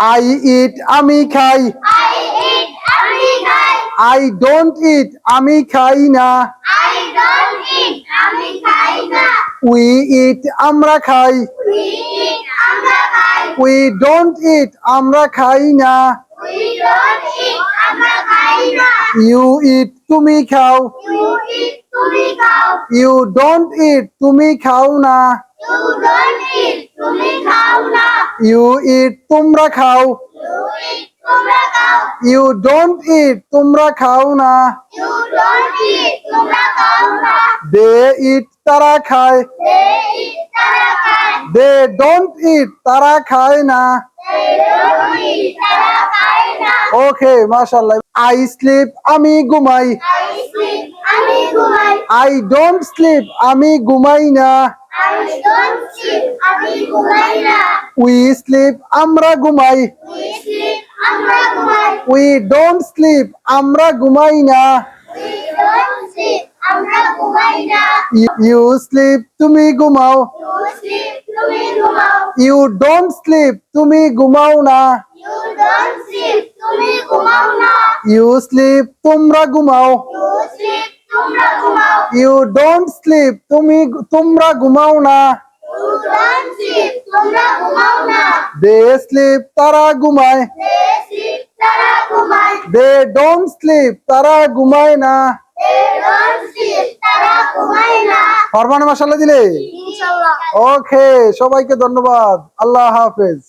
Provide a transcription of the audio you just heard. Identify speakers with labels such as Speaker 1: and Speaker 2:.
Speaker 1: I eat আমি খাই।
Speaker 2: I eat আমি খাই।
Speaker 1: I don't eat আমি খাই না।
Speaker 2: I don't eat আমি খাই না।
Speaker 1: We eat আমরা খাই।
Speaker 2: We eat আমরা খাই।
Speaker 1: We don't eat আমরা খাই না।
Speaker 2: We don't eat আমরা খাই না।
Speaker 1: You eat তুমি খাও।
Speaker 2: You eat তুমি খাও।
Speaker 1: You don't eat তুমি খাও না।
Speaker 2: You don't eat তুমি খাও না।
Speaker 1: You eat তোমরা খাও।
Speaker 2: You eat তোমরা খাও।
Speaker 1: You don't eat তোমরা খাও না।
Speaker 2: You don't eat তোমরা খাও না।
Speaker 1: They eat তারা খায়।
Speaker 2: They eat তারা খায়।
Speaker 1: They don't eat তারা খায় না।
Speaker 2: They don't eat তারা খায় না।
Speaker 1: ওকে মাশাআল্লাহ। I sleep আমি ঘুমাই।
Speaker 2: I sleep আমি ঘুমাই।
Speaker 1: I don't sleep আমি ঘুমাই না।
Speaker 2: I don't sleep আমি ঘুমাই না।
Speaker 1: We sleep আমরা ঘুমাই।
Speaker 2: We sleep আমরা ঘুমাই।
Speaker 1: We don't sleep আমরা ঘুমাই না।
Speaker 2: We don't sleep আমরা ঘুমাই না।
Speaker 1: You sleep তুমি ঘুমাও।
Speaker 2: You sleep তুমি ঘুমাও।
Speaker 1: You don't sleep তুমি ঘুমাও না।
Speaker 2: You don't sleep তুমি ঘুমাও না।
Speaker 1: You sleep তোমরা ঘুমাও।
Speaker 2: You sleep তোমরা ঘুমাও।
Speaker 1: You don't sleep তোমরা ঘুমাও না।
Speaker 2: You don't sleep তোমরা ঘুমাও না।
Speaker 1: They sleep তারা ঘুমায়।
Speaker 2: They sleep তারা ঘুমায়।
Speaker 1: They don't sleep তারা ঘুমায় না।
Speaker 2: They don't sleep তারা ঘুমায় না।
Speaker 1: ফরমানে মাশাআল্লাহ দিলে।
Speaker 2: ইনশাআল্লাহ।
Speaker 1: ওকে সবাইকে ধন্যবাদ। আল্লাহ হাফেজ।